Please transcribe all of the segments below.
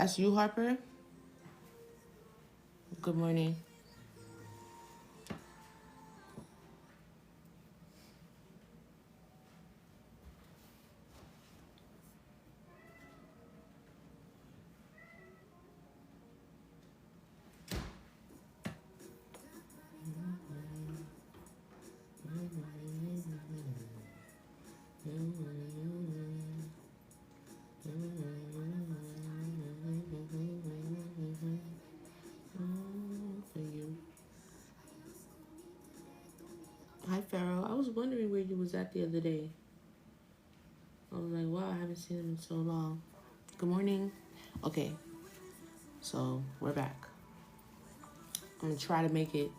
That's you, Harper? Good morning. Hi, Pharaoh. I was wondering where you was at the other day. I was like, wow, I haven't seen him in so long. Good morning. Okay, so we're back. I'm going to try to make it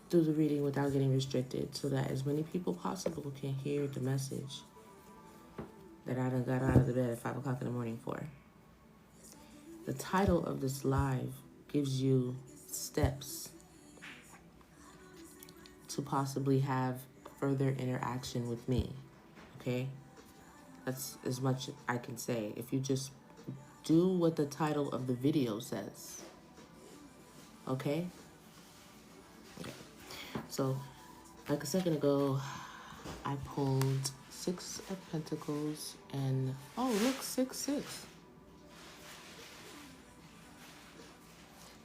through the reading without getting restricted so that as many people possible can hear the message that I done got out of the bed at 5 o'clock in the morning for. The title of this live gives you steps to possibly have further interaction with me, okay? That's as much as I can say. If you just do what the title of the video says, okay? Okay. So, like a second ago, I pulled 6 of Pentacles and, oh, look, 6.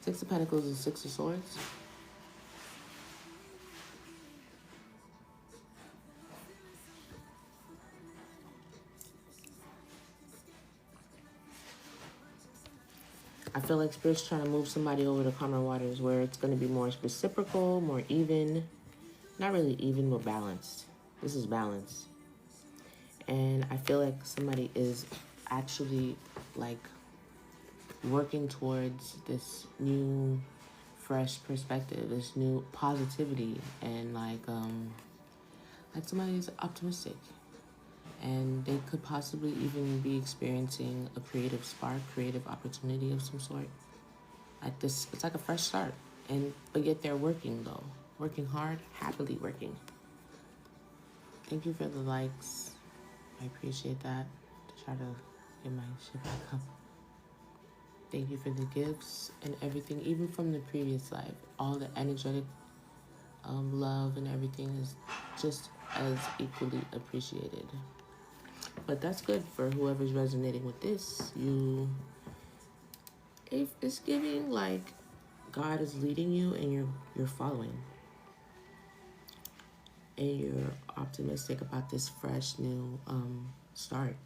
6 of Pentacles and 6 of Swords. I feel like Spirit's trying to move somebody over to calmer waters where it's going to be more reciprocal, more even. Not really even, but balanced. This is balance. And I feel like somebody is actually like working towards this new fresh perspective, this new positivity, and like somebody's optimistic. And they could possibly even be experiencing a creative spark, creative opportunity of some sort. Like this, it's like a fresh start. But yet they're working though. Working hard, happily working. Thank you for the likes. I appreciate that. To try to get my shit back up. Thank you for the gifts and everything, even from the previous life. All the energetic love and everything is just as equally appreciated. But that's good for whoever's resonating with this. If it's giving like God is leading you and you're following. And you're optimistic about this fresh new start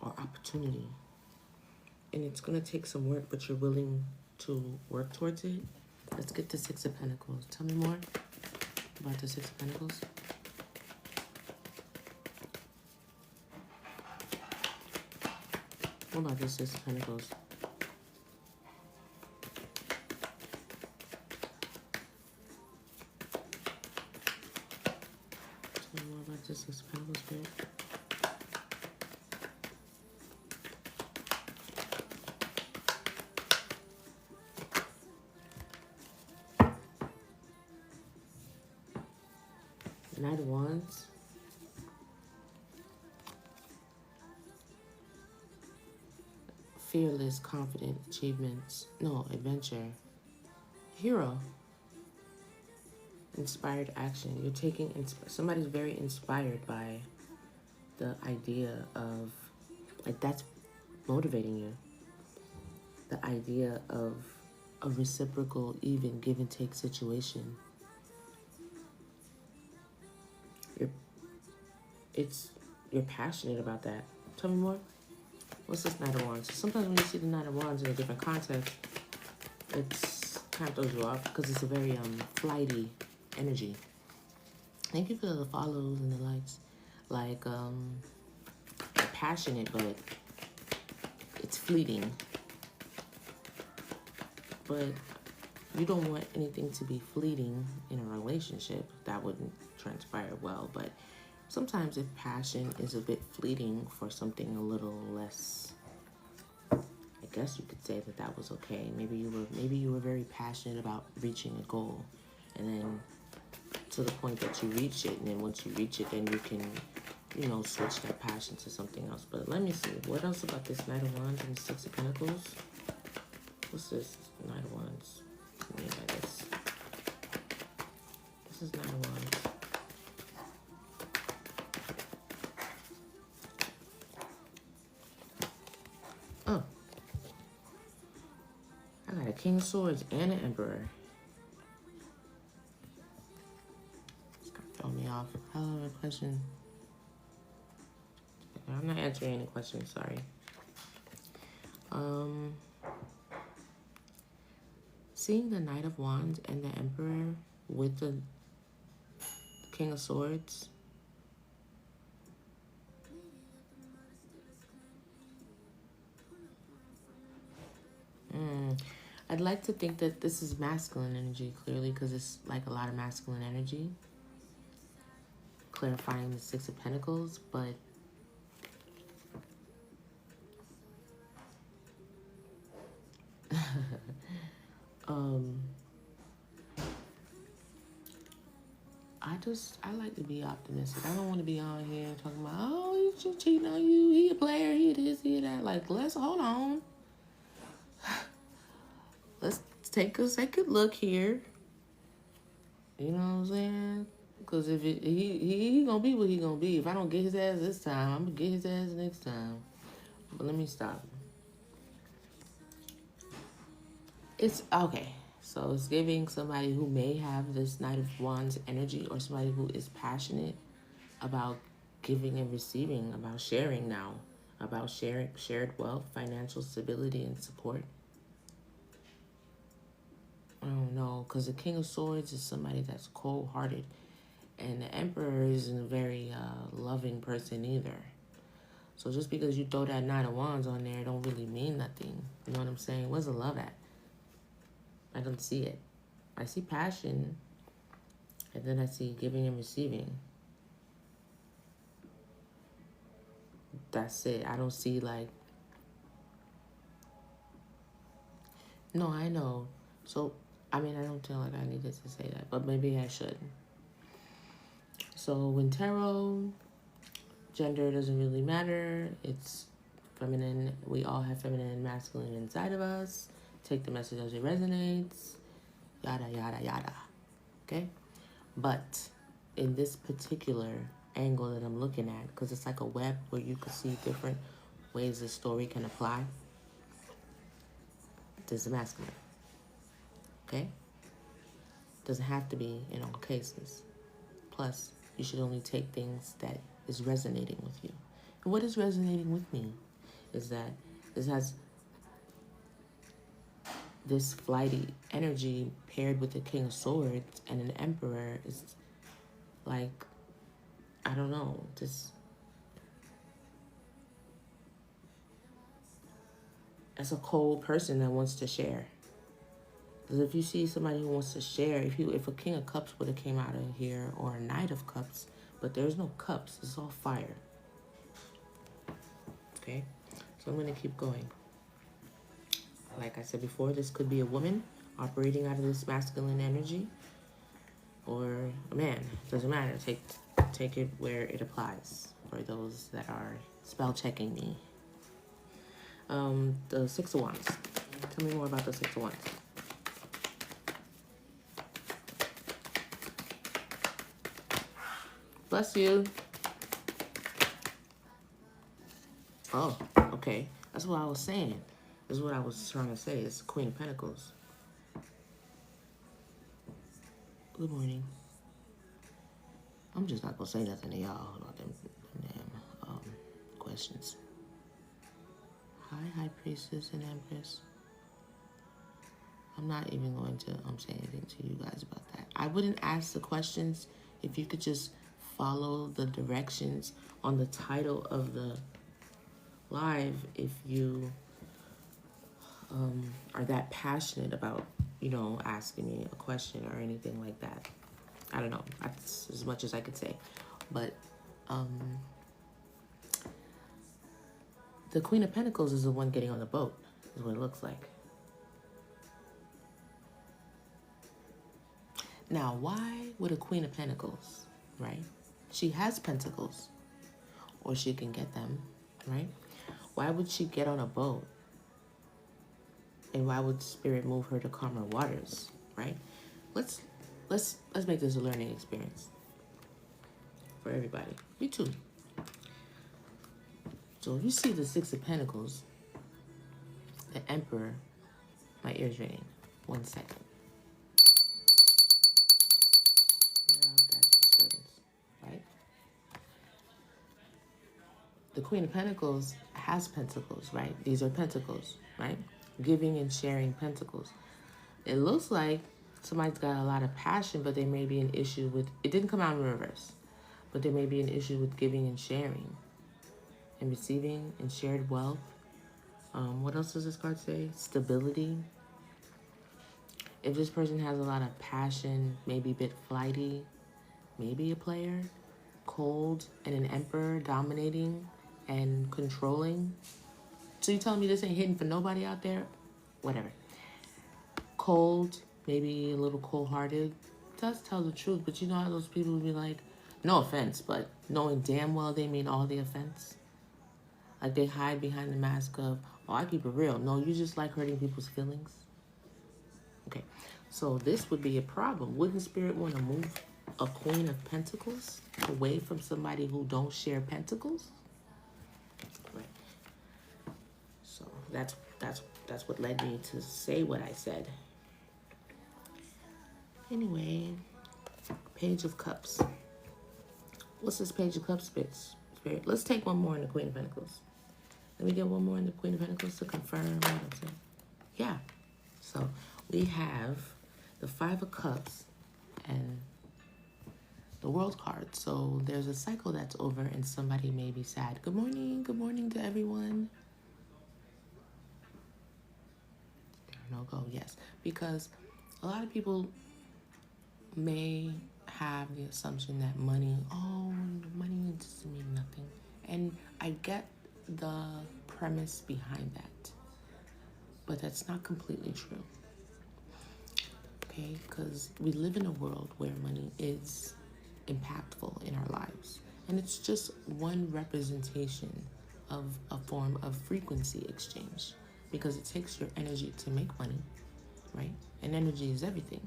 or opportunity. And it's going to take some work, but you're willing to work towards it. Let's get the 6 of Pentacles. Tell me more about the 6 of Pentacles. What about the 6 of Pentacles? Tell me more about the 6 of Pentacles, Spirit. Knight of Wands. Fearless, confident, achievements. No, adventure. Hero. Inspired action. You're taking, somebody's very inspired by the idea of, like, that's motivating you. The idea of a reciprocal, even give and take situation. You're passionate about that. Tell me more. What's this Knight of Wands? So sometimes when you see the Knight of Wands in a different context, it's kind of throws you off because it's a very flighty energy. Thank you for the follows and the likes. Like passionate, but it's fleeting. But you don't want anything to be fleeting in a relationship. That wouldn't transpire well. But sometimes if passion is a bit fleeting for something a little less, I guess you could say that was okay. Maybe you were very passionate about reaching a goal, and then to the point that you reach it, and then once you reach it, then you can you know, switch that passion to something else. But let me see. What else about this Knight of Wands and the Six of Pentacles? What's this? Knight of Wands. What do you mean by this? This is Knight of Wands. Oh. I got a King of Swords and an Emperor. It's gonna throw me off. Hello, a question. I'm not answering any questions, sorry. Seeing the Knight of Wands and the Emperor with the King of Swords. I'd like to think that this is masculine energy, clearly, because it's like a lot of masculine energy. Clarifying the Six of Pentacles, but I like to be optimistic. I don't want to be on here talking about, oh, he's just cheating on you, he a player, he this, he that. Like, let's hold on. Let's take a second look here. You know what I'm saying? Because if he gonna be what he gonna be. If I don't get his ass this time, I'm gonna get his ass next time. But let me stop. It's okay. So it's giving somebody who may have this Knight of Wands energy, or somebody who is passionate about giving and receiving, about sharing now, about shared wealth, financial stability, and support. I don't know, because the King of Swords is somebody that's cold-hearted, and the Emperor isn't a very loving person either. So just because you throw that Knight of Wands on there, don't really mean nothing. You know what I'm saying? Where's the love at? I don't see it. I see passion, and then I see giving and receiving. That's it. I don't see like... No, I know. So, I mean, I don't feel like I needed to say that, but maybe I should. So when tarot, gender doesn't really matter. It's feminine. We all have feminine and masculine inside of us. Take the message as it resonates. Yada, yada, yada. Okay? But in this particular angle that I'm looking at, because it's like a web where you can see different ways the story can apply, there's the masculine. Okay? Doesn't have to be in all cases. Plus, you should only take things that is resonating with you. And what is resonating with me is that this has this flighty energy paired with the King of Swords and an Emperor is like, I don't know, this... As a cold person that wants to share. Because if you see somebody who wants to share, if a King of Cups would have came out of here, or a Knight of Cups, but there's no cups, it's all fire. Okay? So I'm going to keep going. Like I said before, this could be a woman operating out of this masculine energy, or a man. Doesn't matter. Take it where it applies for those that are spell checking me. The Six of Wands. Tell me more about the Six of Wands. Bless you. Oh, okay. That's what I was saying. This is what I was trying to say. It's the Queen of Pentacles. Good morning. I'm just not gonna say nothing to y'all about them damn questions. Hi, High Priestess and Empress. I'm not even going to say anything to you guys about that. I wouldn't ask the questions if you could just follow the directions on the title of the live if you are that passionate about, you know, asking me a question or anything like that. I don't know. That's as much as I could say. But the Queen of Pentacles is the one getting on the boat, is what it looks like. Now, why would a Queen of Pentacles, right? She has pentacles. or she can get them, right? Why would she get on a boat? And why would spirit move her to calmer waters, right? Let's make this a learning experience for everybody. You too. So if you see the Six of Pentacles, the Emperor, my ear's ringing. 1 second. Clear out that disturbance, right? The Queen of Pentacles has pentacles, right? These are pentacles, right? Giving and sharing pentacles. It looks like somebody's got a lot of passion, but there may be an issue with, it didn't come out in reverse, but there may be an issue with giving and sharing and receiving and shared wealth. What else does this card say? Stability. If this person has a lot of passion, maybe a bit flighty, maybe a player, cold, and an emperor, dominating and controlling. So you telling me this ain't hidden for nobody out there? Whatever. Cold, maybe a little cold-hearted, does tell the truth, but you know how those people would be like, no offense, but knowing damn well they mean all the offense. Like they hide behind the mask of, oh, I keep it real. No, you just like hurting people's feelings. Okay, so this would be a problem. Wouldn't Spirit want to move a Queen of Pentacles away from somebody who don't share pentacles? Right. So that's what led me to say what I said. Anyway, Page of Cups. What's this Page of Cups, Spirit? Let's take one more in the Queen of Pentacles. Let me get one more in the Queen of Pentacles to confirm what I'm saying. Yeah. So we have the Five of Cups and the World card. So there's a cycle that's over and somebody may be sad. Good morning to everyone. No go, yes. Because a lot of people may have the assumption that money doesn't mean nothing. And I get the premise behind that. But that's not completely true. Okay, because we live in a world where money is impactful in our lives. And it's just one representation of a form of frequency exchange. Because it takes your energy to make money, right? And energy is everything.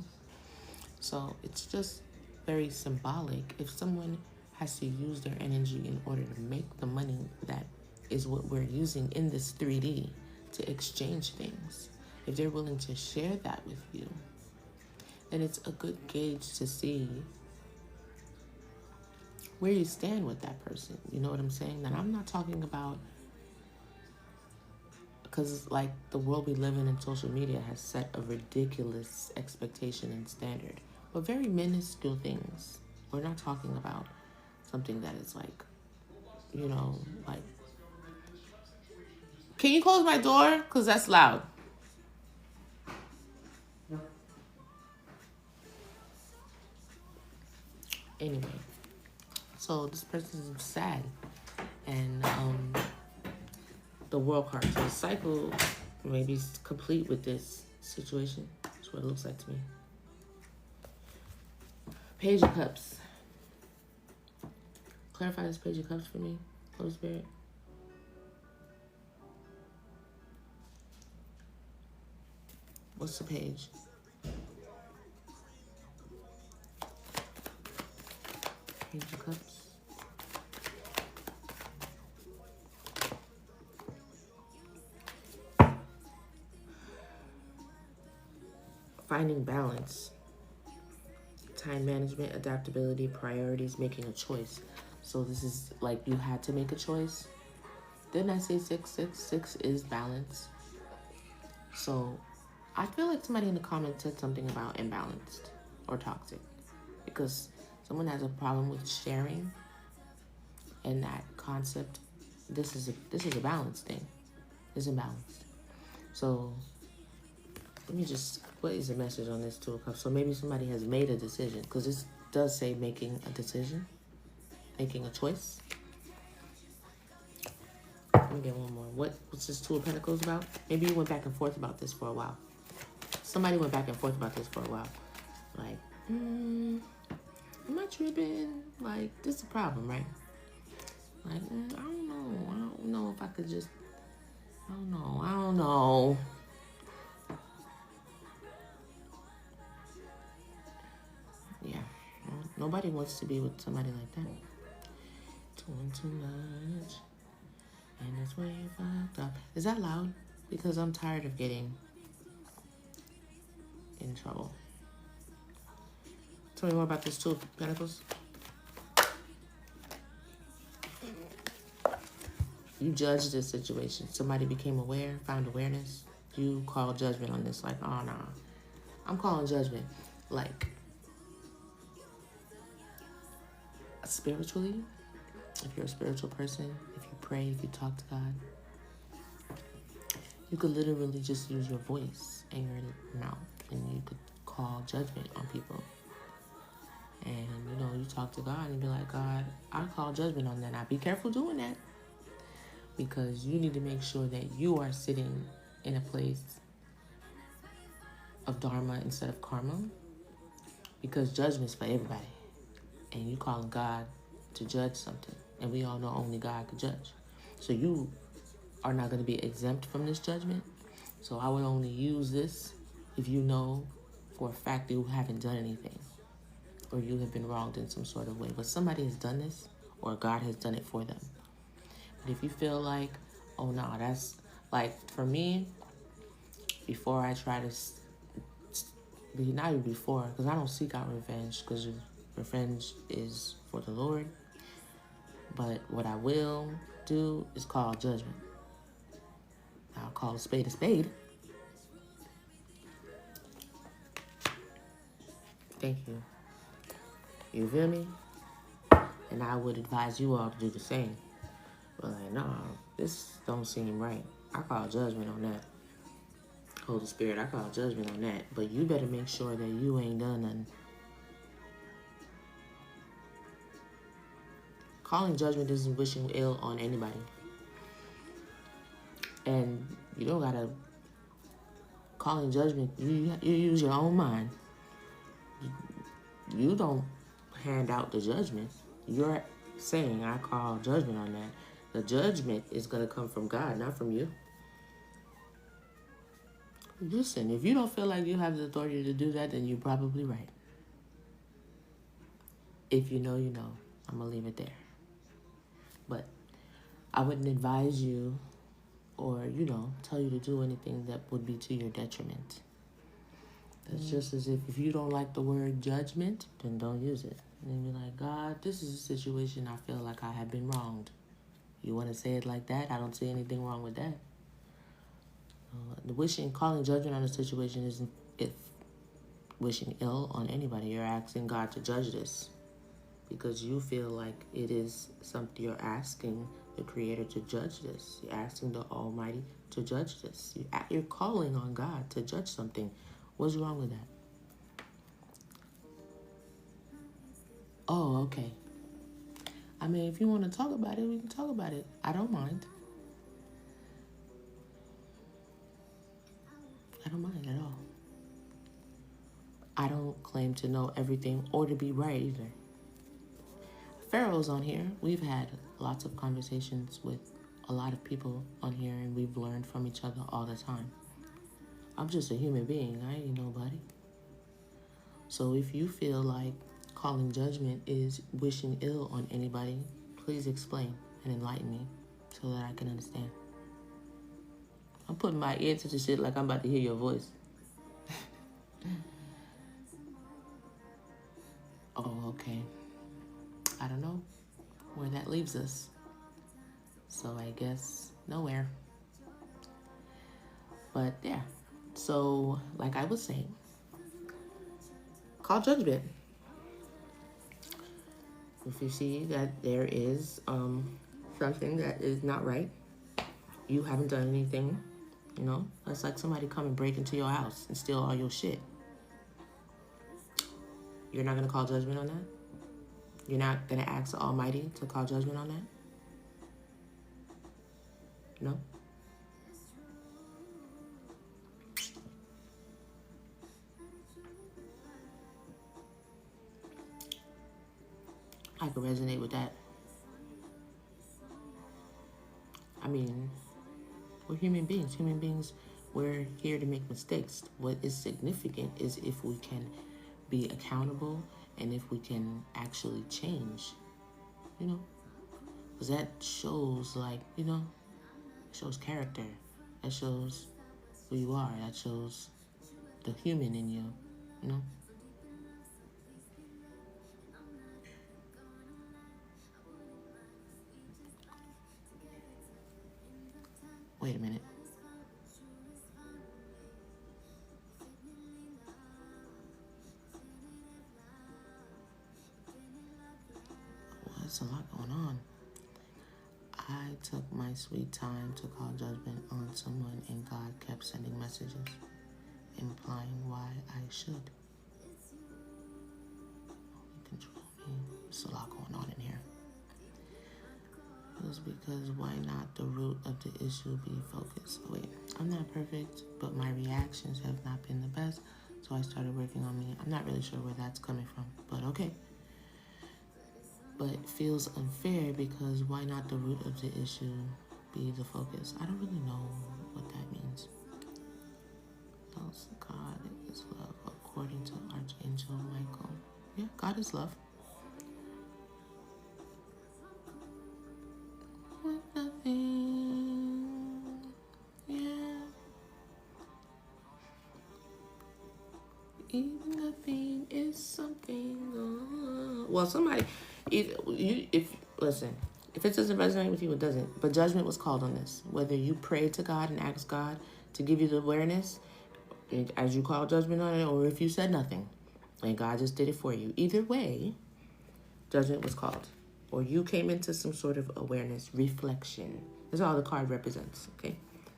So it's just very symbolic. If someone has to use their energy in order to make the money that is what we're using in this 3D to exchange things, if they're willing to share that with you, then it's a good gauge to see where you stand with that person. You know what I'm saying? And I'm not talking about, because like the world we live in social media has set a ridiculous expectation and standard, but very minuscule things. We're not talking about something that is like, you know, like, can you close my door? Because that's loud. Anyway, so this person is sad, and the World card, so the cycle maybe is complete with this situation. That's what it looks like to me. Page of Cups. Clarify this Page of Cups for me, Holy Spirit. What's the page? Page of Cups. Finding balance. Time management, adaptability, priorities, making a choice. So this is like you had to make a choice. Didn't I say 666 is balance? So I feel like somebody in the comments said something about imbalanced or toxic, because someone has a problem with sharing, and that concept. This is a balanced thing. It's imbalanced. So let me just, what is the message on this Two of Cups? So maybe somebody has made a decision, because this does say making a decision, making a choice. Let me get one more. What's this Two of Pentacles about? Maybe you went back and forth about this for a while. Somebody went back and forth about this for a while. Like, am I tripping? Like, this is a problem, right? Like, I don't know. I don't know if I could just, I don't know. I don't know. Yeah. Nobody wants to be with somebody like that. Doing too much. And that's where you fucked up. Is that loud? Because I'm tired of getting in trouble. Tell me more about this Two of Pentacles. You judged this situation. Somebody became aware, found awareness. You call judgment on this. Like, oh, nah. I'm calling judgment. Like, spiritually, if you're a spiritual person, if you pray, if you talk to God, you could literally just use your voice and your mouth, and you could call judgment on people. And, you talk to God and be like, God, I call judgment on that. Now, be careful doing that, because you need to make sure that you are sitting in a place of dharma instead of karma, because judgment's for everybody. And you calling God to judge something. And we all know only God can judge. So you are not going to be exempt from this judgment. So I would only use this if you know for a fact that you haven't done anything, or you have been wronged in some sort of way. But somebody has done this, or God has done it for them. But if you feel like, oh no, that's like, for me, before I try to, not even before, because I don't seek out revenge, because revenge is for the Lord. But what I will do is call judgment. I'll call a spade a spade. Thank you. You feel me? And I would advise you all to do the same. But like, nah, this don't seem right. I call judgment on that. Holy Spirit, I call judgment on that. But you better make sure that you ain't done nothing. Calling judgment isn't wishing ill on anybody. And you don't gotta, calling judgment, you use your own mind. You don't hand out the judgment. You're saying, I call judgment on that. The judgment is going to come from God, not from you. Listen, if you don't feel like you have the authority to do that, then you're probably right. If you know, you know. I'm going to leave it there. But I wouldn't advise you or, tell you to do anything that would be to your detriment. That's just as if you don't like the word judgment, then don't use it. And then be like, God, this is a situation I feel like I have been wronged. You want to say it like that? I don't see anything wrong with that. Calling judgment on a situation isn't wishing ill on anybody. You're asking God to judge this because you feel like it is something. You're asking the Creator to judge this. You're asking the Almighty to judge this. You're calling on God to judge something. What's wrong with that? Oh, okay. I mean, if you want to talk about it, we can talk about it. I don't mind. I don't mind at all. I don't claim to know everything or to be right either. Pharaoh's on here. We've had lots of conversations with a lot of people on here, and we've learned from each other all the time. I'm just a human being. I ain't nobody. So if you feel like calling judgment is wishing ill on anybody, please explain and enlighten me so that I can understand. I'm putting my ear to the shit like I'm about to hear your voice. Oh, okay. I don't know where that leaves us. So I guess nowhere. But yeah. So like I was saying, call judgment. If you see that there is something that is not right, you haven't done anything, that's like somebody come and break into your house and steal all your shit. You're not going to call judgment on that? You're not going to ask the Almighty to call judgment on that? No? I can resonate with that. I mean, we're human beings. Human beings, we're here to make mistakes. What is significant is if we can be accountable and if we can actually change, you know, because that shows, like, you know, shows character. That shows who you are. That shows the human in you, you know. Wait a minute. Well, there's a lot going on. I took my sweet time to call judgment on someone, and God kept sending messages implying why I should. Control me. There's a lot going on in here. It was because why not the root of the issue be focused? Wait, I'm not perfect, but my reactions have not been the best, so I started working on me. I'm not really sure where that's coming from, but okay. But it feels unfair because why not the root of the issue be the focus? I don't really know what that means. Else, God is love, according to Archangel Michael. Yeah, God is love. With nothing, yeah. Even nothing is something. Well, somebody, listen, if it doesn't resonate with you, it doesn't. But judgment was called on this. Whether you pray to God and ask God to give you the awareness, as you call judgment on it, or if you said nothing and God just did it for you. Either way, judgment was called. Or you came into some sort of awareness, reflection. That's all the card represents, okay?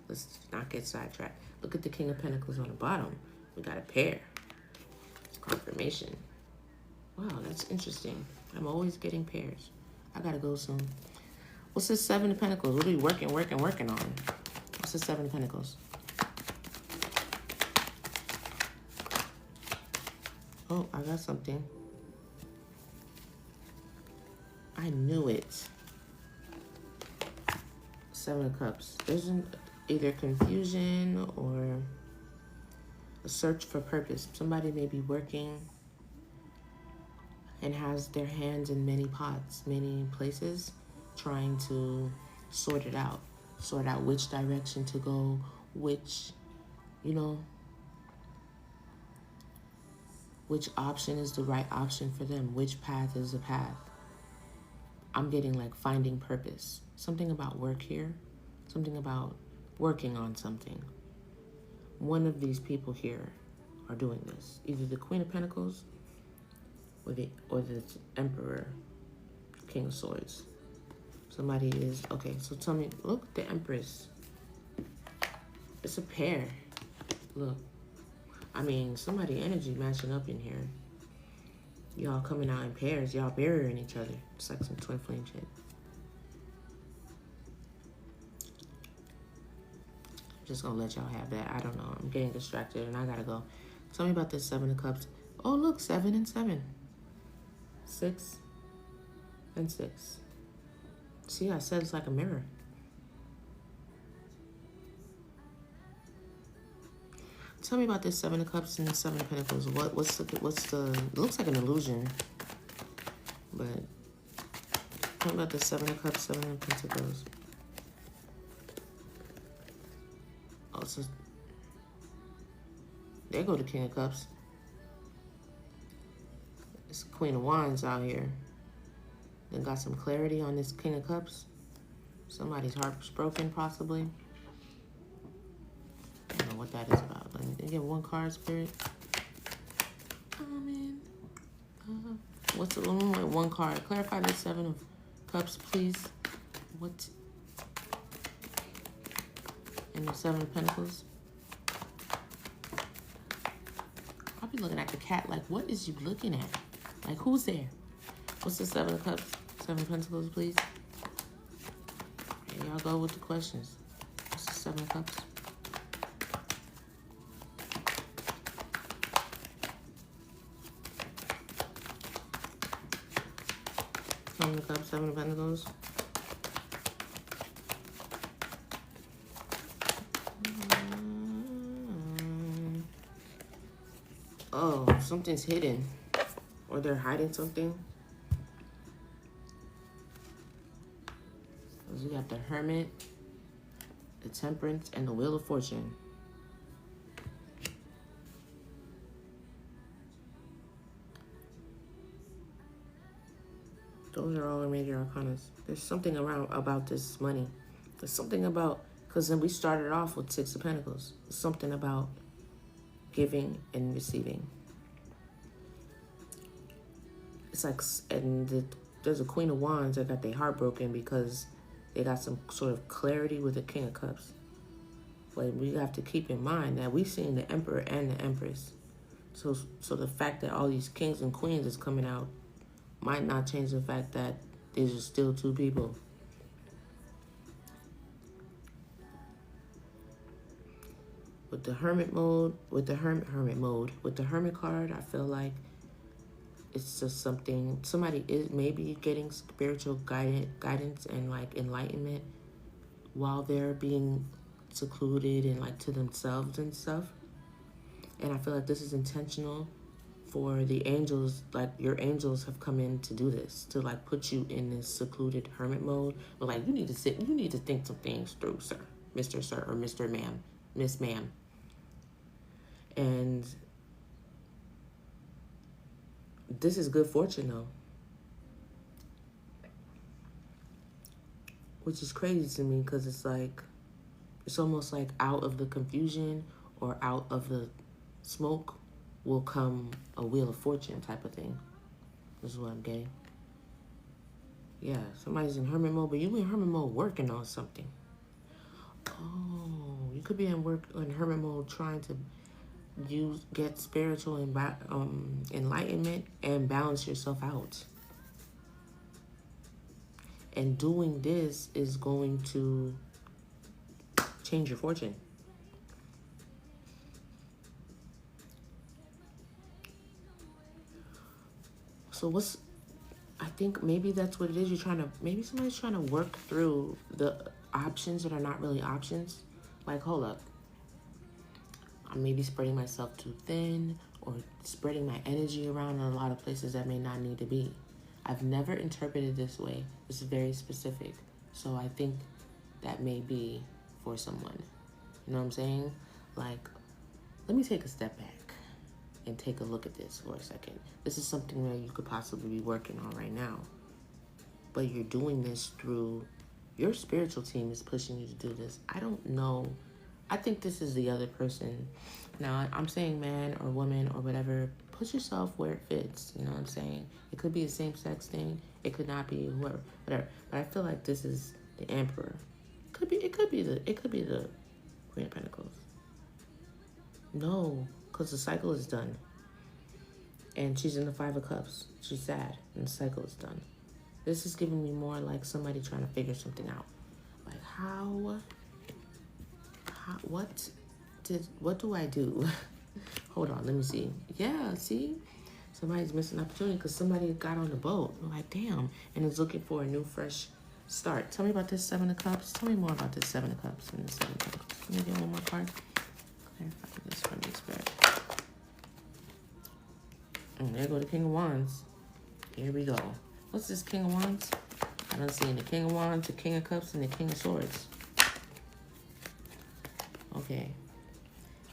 Let's not get sidetracked. Look at the King of Pentacles on the bottom. We got a pair. Confirmation. Wow, that's interesting. I'm always getting pairs. I gotta go soon. What's the Seven of Pentacles? What are we working on? What's the Seven of Pentacles? Oh, I got something. I knew it. Seven of Cups. There's either confusion or a search for purpose. Somebody may be working and has their hands in many pots, many places, trying to sort it out. Sort out which direction to go, which, which option is the right option for them, which path is the path. I'm getting like finding purpose. Something about work here, something about working on something. One of these people here are doing this. Either the Queen of Pentacles or the Emperor, King of Swords. Somebody is, okay, so tell me, look, the Empress. It's a pair. Look. I mean, somebody energy matching up in here. Y'all coming out in pairs. Y'all burying each other. It's like some twin flame shit. I'm just gonna let y'all have that. I don't know. I'm getting distracted and I gotta go. Tell me about this Seven of Cups. Oh, look, 7 and 7. 6 and 6. See, I said it's like a mirror. Tell me about this Seven of Cups and 7 of Pentacles. What's the it looks like an illusion. But tell me about the 7 of Cups, 7 of Pentacles. Also, there go the King of Cups. It's Queen of Wands out here. Then got some clarity on this King of Cups. Somebody's heart's broken, possibly. I don't know what that is about. Let me get one card, Spirit. Amen. What's the one card? Clarify the 7 of Cups, please. What? And the 7 of Pentacles. I'll be looking at the cat like, what is you looking at? Like, who's there? What's the 7 of Cups? 7 of Pentacles, please. Here y'all go with the questions. What's the 7 of Cups? 7 of Cups, 7 of Pentacles. something's hidden or they're hiding something. We got the Hermit, the Temperance, and the Wheel of Fortune. Those are all the major arcanas. There's something around about this money. There's something about, because then we started off with Six of Pentacles. There's something about giving and receiving. It's like, there's a Queen of Wands that got their heart broken because they got some sort of clarity with the King of Cups. But we have to keep in mind that we've seen the Emperor and the Empress. So the fact that all these kings and queens is coming out might not change the fact that these are still two people. With the Hermit mode, with the Hermit card, I feel like it's just something, somebody is maybe getting spiritual guidance and like enlightenment while they're being secluded and like to themselves and stuff. And I feel like this is intentional for the angels, like your angels have come in to do this, to like put you in this secluded hermit mode. But like you need to think some things through, sir, Mr. Sir, or Mr. Ma'am, Miss Ma'am. And this is good fortune though. Which is crazy to me because it's like, it's almost like out of the confusion or out of the smoke will come a Wheel of Fortune type of thing. This is what I'm getting. Yeah, somebody's in hermit mode, but you in hermit mode working on something. Oh, you could be in hermit mode trying to get spiritual enlightenment and balance yourself out. And doing this is going to change your fortune. So I think maybe that's what it is. Maybe somebody's trying to work through the options that are not really options. Like, hold up. I'm maybe spreading myself too thin or spreading my energy around in a lot of places that may not need to be. I've never interpreted this way. It's very specific. So I think that may be for someone. You know what I'm saying? Like, let me take a step back and take a look at this for a second. This is something that you could possibly be working on right now. But you're doing this through, your spiritual team is pushing you to do this. I don't know. I think this is the other person. Now, I'm saying man or woman or whatever, put yourself where it fits. You know what I'm saying? It could be a same-sex thing. It could not be whoever, whatever. But I feel like this is the Emperor. It could be the Queen of Pentacles. No, because the cycle is done. And she's in the Five of Cups. She's sad, and the cycle is done. This is giving me more like somebody trying to figure something out. Like what do I do? Hold on, let me see. Yeah, see? Somebody's missing opportunity because somebody got on the boat. I'm like, damn, and is looking for a new, fresh start. Tell me about this Seven of Cups. Tell me more about this Seven of Cups and the Seven of Cups. Let me get one more card. Clarify this for me, Spirit. And there go the King of Wands. Here we go. What's this King of Wands? I done seen the King of Wands, the King of Cups, and the King of Swords. Okay.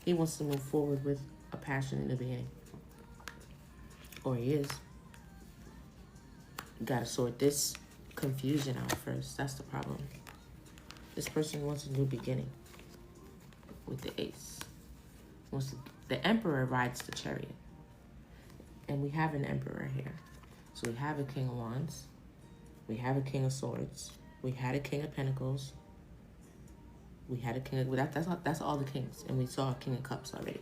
He wants to move forward with a passion in the beginning. Or he is. You gotta sort this confusion out first. That's the problem. This person wants a new beginning with the Ace. The Emperor rides the Chariot. And we have an Emperor here. So we have a King of Wands. We have a King of Swords. We had a King of Pentacles. We had a King of... That's all the kings. And we saw a King of Cups already.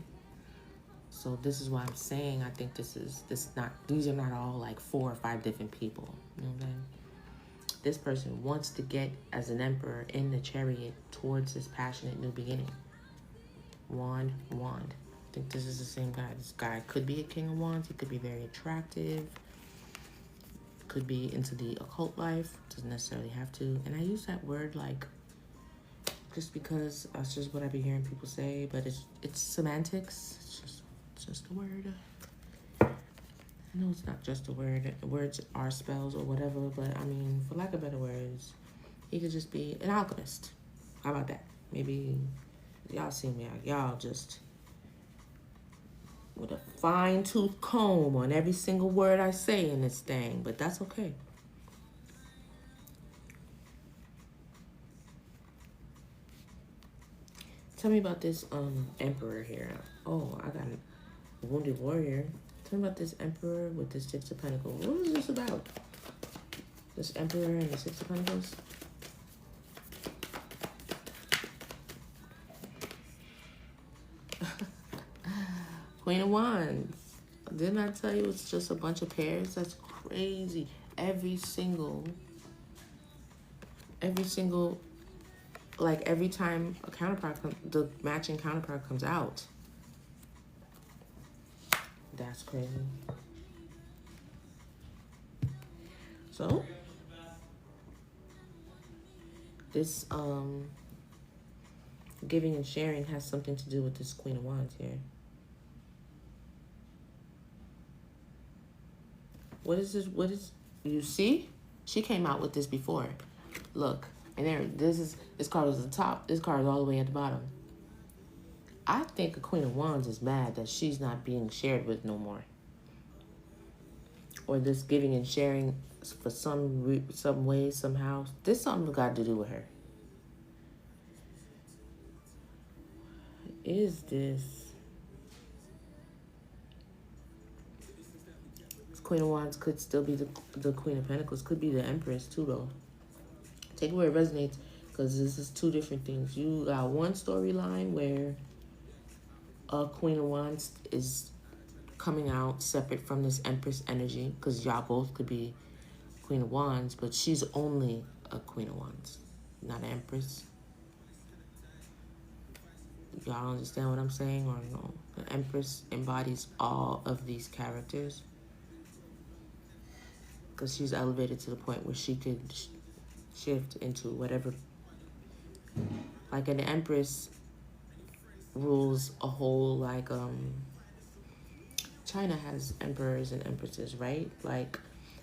So this is why I'm saying I think these are not all like 4 or 5 different people. You know what I'm saying? This person wants to get as an Emperor in the Chariot towards this passionate new beginning. Wand. I think this is the same guy. This guy could be a King of Wands. He could be very attractive. Could be into the occult life. Doesn't necessarily have to. And I use that word like just because that's just what I've been hearing people say. But it's semantics. It's just a word. I know it's not just a word. Words are spells or whatever, but I mean, for lack of better words, he could just be an alchemist. How about that? Maybe y'all see me out. Y'all just with a fine tooth comb on every single word I say in this thing, but that's okay. Tell me about this emperor here. Oh, I got a wounded warrior. Tell me about this emperor with the Six of Pentacles. What is this about? This emperor and the Six of Pentacles? Queen of Wands. Didn't I tell you it's just a bunch of pairs? That's crazy. Every single, like every time a counterpart, the matching counterpart comes out. That's crazy. So, this giving and sharing has something to do with this Queen of Wands here. What is this? What is, you see? She came out with this before. Look, and there, this card is at the top. This card is all the way at the bottom. I think a Queen of Wands is mad that she's not being shared with no more. Or this giving and sharing for some way, somehow. This something got to do with her. Is this Queen of Wands could still be the Queen of Pentacles, could be the Empress too, though. Take it where it resonates, because this is two different things. You got one storyline where a Queen of Wands is coming out separate from this Empress energy, because y'all both could be Queen of Wands, but she's only a Queen of Wands, not an Empress. Y'all understand what I'm saying or no? The Empress embodies all of these characters, because she's elevated to the point where she could shift into whatever. Like an Empress rules a whole, like, China has emperors and empresses, right? Like,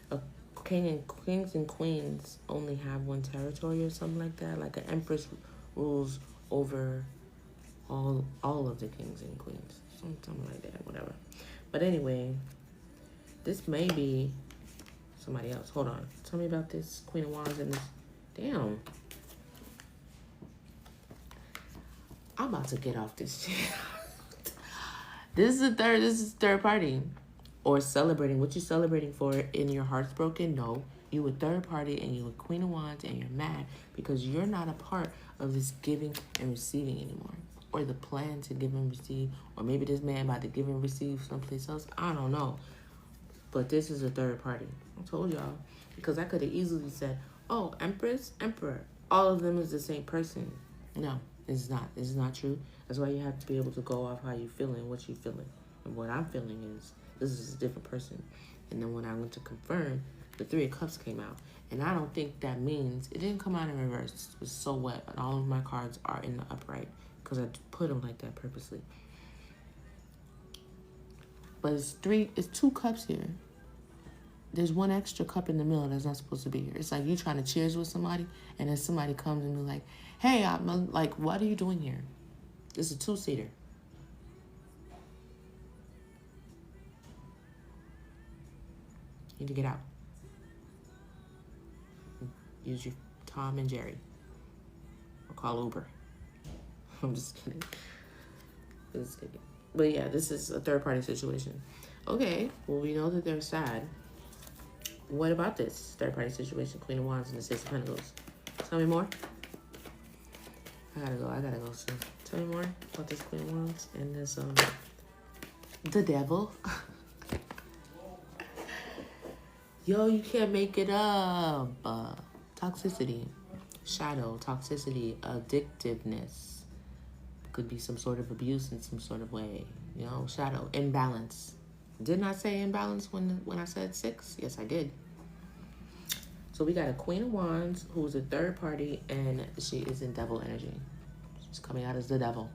a kings and queens only have one territory or something like that. Like, an empress rules over all of the kings and queens. Something like that, whatever. But anyway, this may be somebody else. Hold on. Tell me about this Queen of Wands and this. Damn. I'm about to get off this shit. This is third party. Or celebrating. What you celebrating for in your heart's broken? No. You a third party and you a Queen of Wands and you're mad because you're not a part of this giving and receiving anymore. Or the plan to give and receive. Or maybe this man about to give and receive someplace else. I don't know. But this is a third party. I told y'all. Because I could have easily said, oh, Empress, Emperor. All of them is the same person. No, it's not. It's not true. That's why you have to be able to go off how you feeling, what you feeling. And what I'm feeling is, this is a different person. And then when I went to confirm, the Three of Cups came out. And I don't think that means, it didn't come out in reverse. It was so wet. And all of my cards are in the upright. Because I put them like that purposely. But it's two cups here. There's one extra cup in the middle that's not supposed to be here. It's like you trying to cheers with somebody, and then somebody comes and be like, hey, I'm like, what are you doing here? This is a two-seater. You need to get out. Use your Tom and Jerry. Or call Uber. I'm just kidding. But yeah, this is a third-party situation. Okay, well, we know that they're sad. What about this third-party situation? Queen of Wands and the Six of Pentacles. Tell me more. I gotta go soon. Tell me more about this Queen of Wands and this, the Devil. Yo, you can't make it up. Toxicity. Shadow. Toxicity. Addictiveness. Could be some sort of abuse in some sort of way. You know, shadow. Imbalance. Didn't I say imbalance when I said 6? Yes, I did. So we got a Queen of Wands who's a third party, and she is in devil energy. She's coming out as the devil.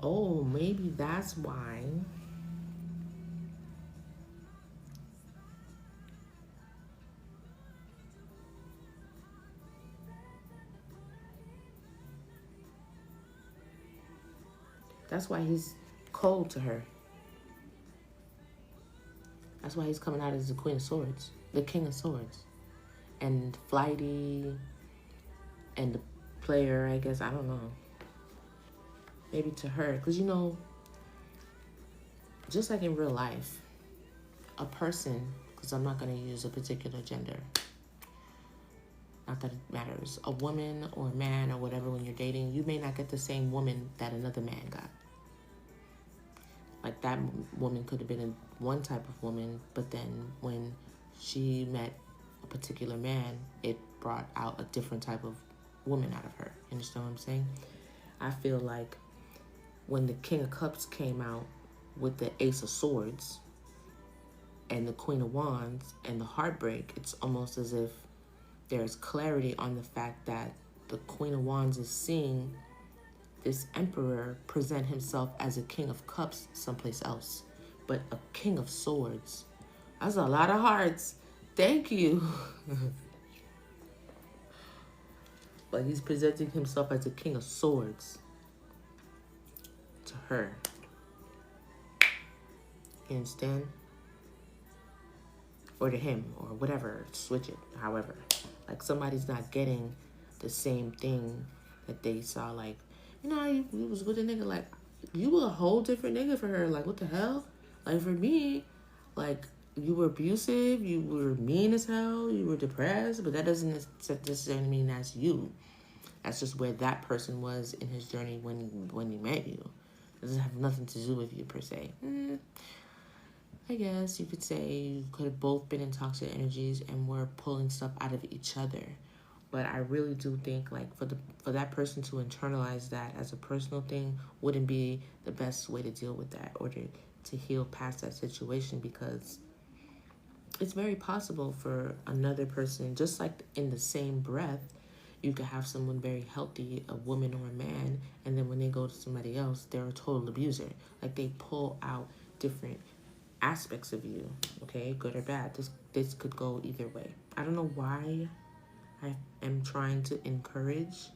Oh, maybe that's why That's why he's cold to her. That's why he's coming out as the Queen of Swords, the King of Swords, and flighty, and the player. I guess I don't know. Maybe to her, because just like in real life, a person. Because I'm not going to use a particular gender. Not that it matters. A woman or a man or whatever, when you're dating, you may not get the same woman that another man got. Like that woman could have been one type of woman, but then when she met a particular man, it brought out a different type of woman out of her. You understand what I'm saying? I feel like when the King of Cups came out with the Ace of Swords and the Queen of Wands and the heartbreak, it's almost as if there's clarity on the fact that the Queen of Wands is seeing this emperor present himself as a King of Cups someplace else. But a King of Swords, that's a lot of hearts. Thank you. But he's presenting himself as a King of Swords to her. You understand? Or to him, or whatever. Switch it, however. Like somebody's not getting the same thing that they saw. Like, you was with a nigga, like, you were a whole different nigga for her. Like, what the hell? Like, for me, like, you were abusive, you were mean as hell, you were depressed, but that doesn't necessarily mean that's you. That's just where that person was in his journey when he met you. It doesn't have nothing to do with you, per se. I guess you could say you could have both been in toxic energies and were pulling stuff out of each other. But I really do think, like, for that person to internalize that as a personal thing wouldn't be the best way to deal with that or to heal past that situation, because it's very possible for another person, just like in the same breath, you could have someone very healthy, a woman or a man, and then when they go to somebody else, they're a total abuser. Like, they pull out different aspects of you, okay, good or bad. This could go either way. I don't know why I am trying to encourage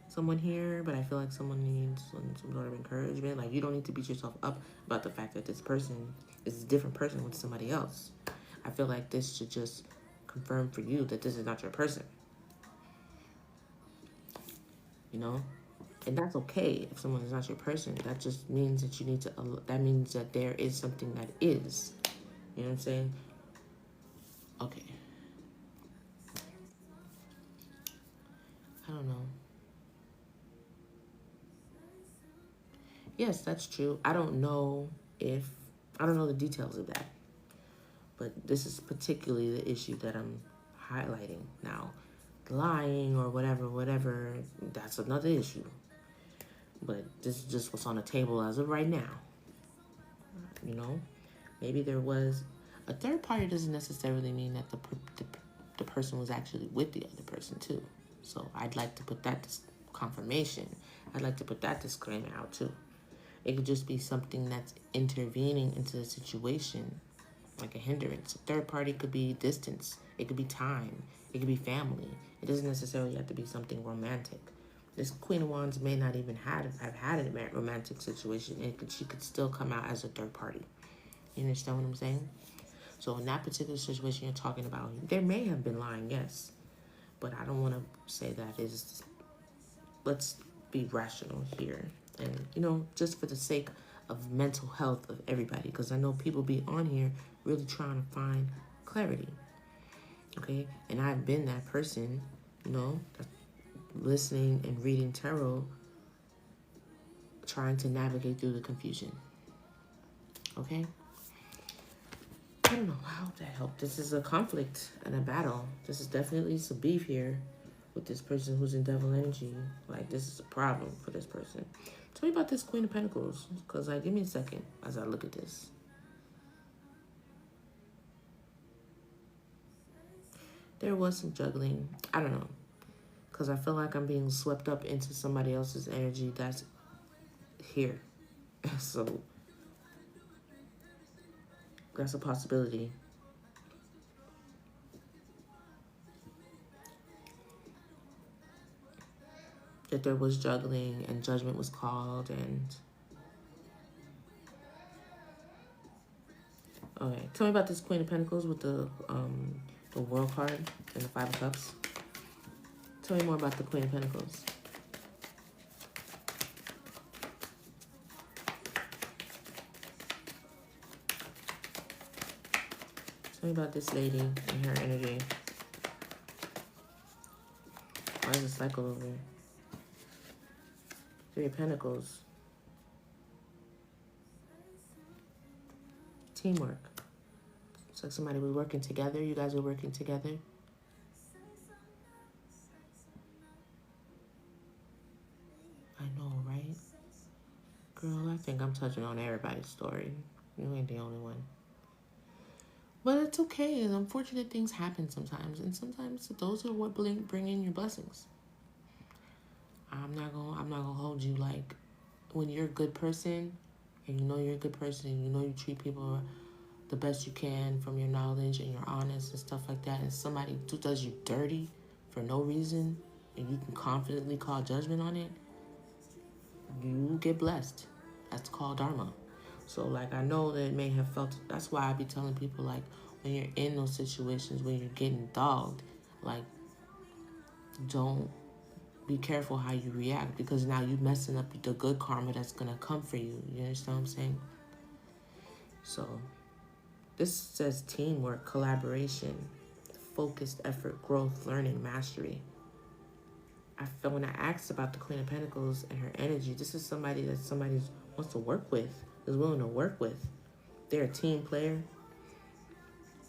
someone here, but I feel like someone needs some sort of encouragement. Like, you don't need to beat yourself up about the fact that this person is a different person with somebody else. I feel like this should just confirm for you that this is not your person. And that's okay if someone is not your person. That just means that that means that there is something that is. You know what I'm saying? Okay. I don't know. Yes, that's true. I don't know the details of that. But this is particularly the issue that I'm highlighting now. Lying or whatever, that's another issue. But this is just what's on the table as of right now. Maybe there was a third party. Doesn't necessarily mean that the person was actually with the other person too. So I'd like to put that confirmation. I'd like to put that disclaimer out too. It could just be something that's intervening into the situation, like a hindrance. A third party could be distance. It could be time. It could be family. It doesn't necessarily have to be something romantic. This Queen of Wands may not even have had a romantic situation, and she could still come out as a third party. You understand what I'm saying? So in that particular situation you're talking about, there may have been lying, yes. But I don't want to say that is... Let's be rational here. And, just for the sake of mental health of everybody, because I know people be on here really trying to find clarity. Okay? And I've been that person, listening and reading tarot, trying to navigate through the confusion. Okay? I don't know. I hope that helped. This is a conflict and a battle. This is definitely some beef here with this person who's in devil energy. Like, this is a problem for this person. Tell me about this Queen of Pentacles, because, give me a second as I look at this. There was some juggling. I don't know. Because I feel like I'm being swept up into somebody else's energy that's here. So, that's a possibility. That there was juggling and judgment was called, and Okay, tell me about this Queen of Pentacles with the World card and the Five of Cups. Tell me more about the Queen of Pentacles. Tell me about this lady and her energy. Why is the cycle over? Three of Pentacles. Teamwork. It's like somebody was working together. You guys were working together. I know, right? Girl, I think I'm touching on everybody's story. You ain't the only one. But it's okay. And unfortunate things happen sometimes. And sometimes those are what bring in your blessings. I'm not gonna hold you. Like, when you're a good person and you know you're a good person and you know you treat people the best you can from your knowledge and you're honest and stuff like that, and somebody does you dirty for no reason and you can confidently call judgment on it, you get blessed. That's called dharma. So, like, I know that it may have felt, that's why I be telling people, like, when you're in those situations, when you're getting dogged, like, don't be careful how you react, because now you're messing up the good karma that's going to come for you. You understand what I'm saying? So, this says teamwork, collaboration, focused effort, growth, learning, mastery. I feel when I asked about the Queen of Pentacles and her energy, this is somebody that somebody wants to work with, is willing to work with. They're a team player.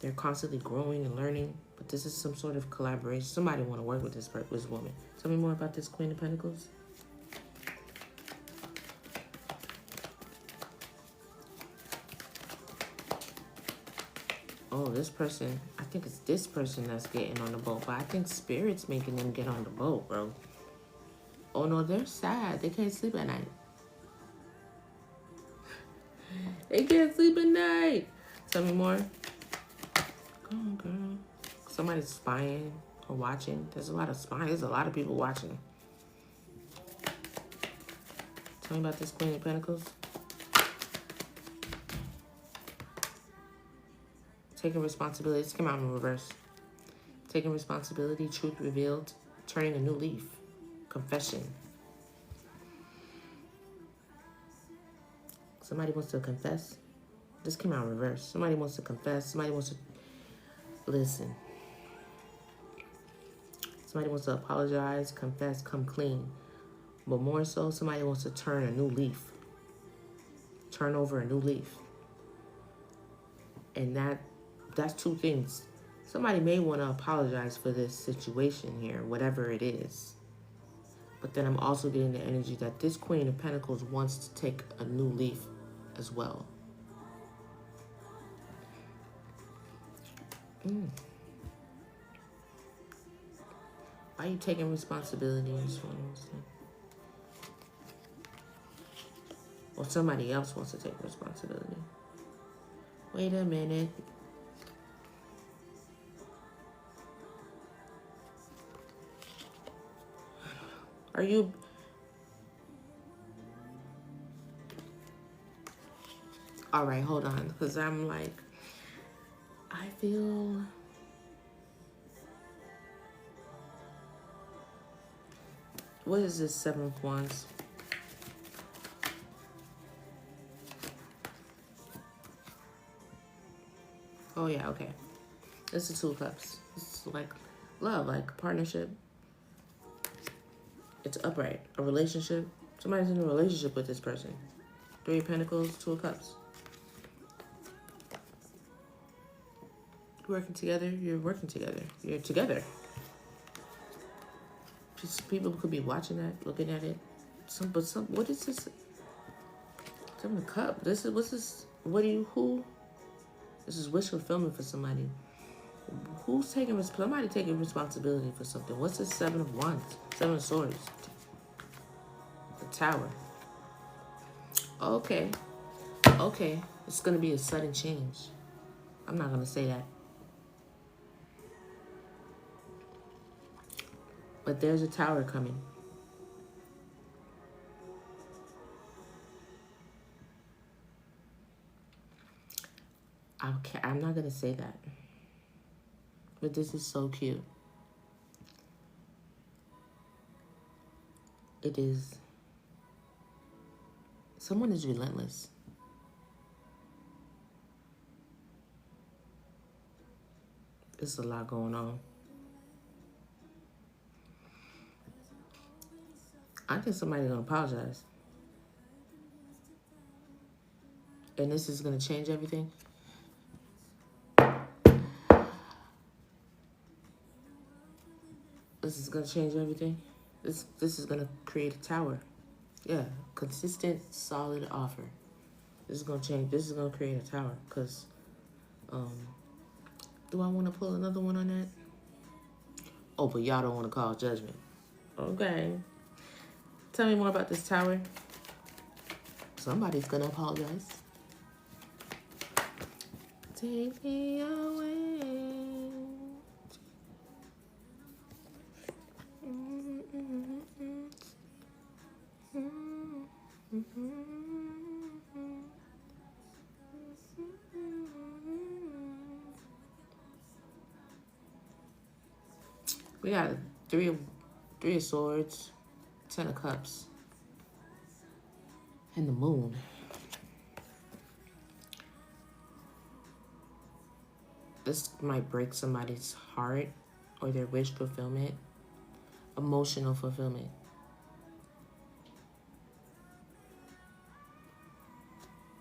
They're constantly growing and learning, but this is some sort of collaboration. Somebody want to work with this woman. Tell me more about this Queen of Pentacles. Oh, this person, I think it's this person that's getting on the boat, but I think Spirit's making them get on the boat, bro. Oh no, they're sad. They can't sleep at night. They can't sleep at night. Tell me more. Come on, girl. Somebody's spying or watching. There's a lot of spying. There's a lot of people watching. Tell me about this Queen of Pentacles. Taking responsibility. This came out in reverse. Taking responsibility, truth revealed, turning a new leaf, confession. Somebody wants to confess. This came out in reverse. Somebody wants to confess. Somebody wants to listen. Somebody wants to apologize, confess, come clean. But more so, somebody wants to turn a new leaf. Turn over a new leaf. And that's two things. Somebody may want to apologize for this situation here, whatever it is. But then I'm also getting the energy that this Queen of Pentacles wants to take a new leaf as well. Why are you taking responsibility in this one? Or somebody else wants to take responsibility. Wait a minute. Are you... All right, hold on. Because I'm like... I feel... What is this 7 of Wands? Oh, yeah, okay. This is 2 of Cups. It's like love, like partnership. It's upright. A relationship. Somebody's in a relationship with this person. 3 of Pentacles, 2 of Cups. You're working together. You're working together. You're together. Just people could be watching that, looking at it. What is this? 7 of Cups. What's this? Who? This is wish fulfillment for somebody. Who's taking somebody taking responsibility for something? What's this 7 of Wands? 7 of Swords. The Tower. Okay. Okay. It's gonna be a sudden change. I'm not gonna say that. But there's a tower coming. I'm not gonna say that. But this is so cute. It is. Someone is relentless. There's a lot going on. I think somebody's gonna apologize. And this is gonna change everything. This is gonna change everything. This is gonna create a tower. Yeah, consistent, solid offer. This is gonna change. This is gonna create a tower. Cause, do I want to pull another one on that? Oh, but y'all don't want to call judgment. Okay. Tell me more about this tower. Somebody's gonna apologize. Take me away. We got three of swords, 10 of cups, and the moon. This might break somebody's heart or their wish fulfillment, emotional fulfillment.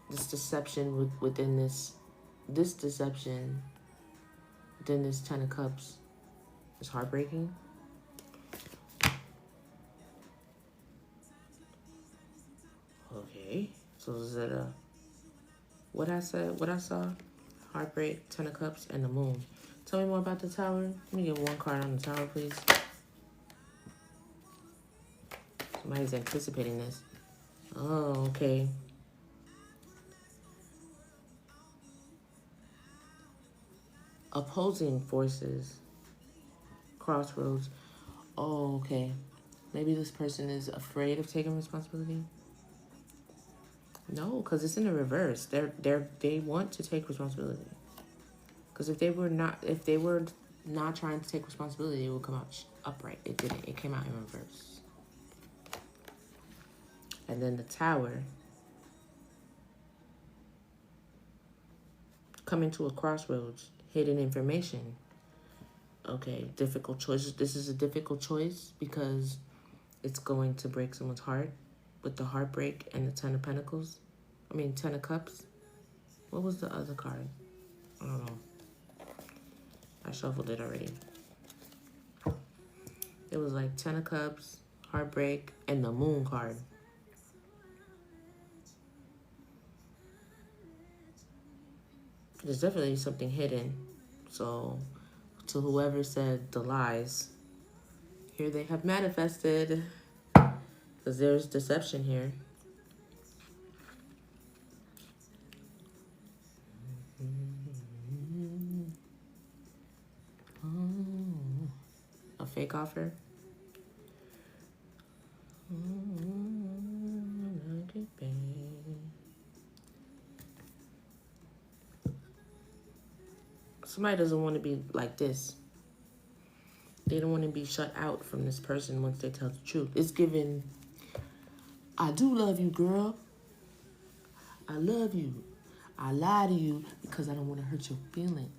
This deception within this deception within this 10 of cups is heartbreaking. Okay, so is it what I saw? Heartbreak, 10 of cups, and the moon. Tell me more about the tower. Let me get one card on the tower, please. Somebody's anticipating this. Oh, okay. Opposing forces. Crossroads. Oh, okay. Maybe this person is afraid of taking responsibility. No, because it's in the reverse. They want to take responsibility. Because if they were not trying to take responsibility, it would come out upright. It didn't. It came out in reverse. And then the tower. Coming to a crossroads. Hidden information. Okay, difficult choices. This is a difficult choice because it's going to break someone's heart with the heartbreak and the 10 of pentacles. 10 of cups. What was the other card? I don't know. I shuffled it already. It was like 10 of cups, heartbreak, and the moon card. There's definitely something hidden. So, to whoever said the lies, here they have manifested. Because there's deception here. A fake offer. Somebody doesn't want to be like this. They don't want to be shut out from this person once they tell the truth. It's given, I do love you, girl. I love you. I lie to you because I don't want to hurt your feelings.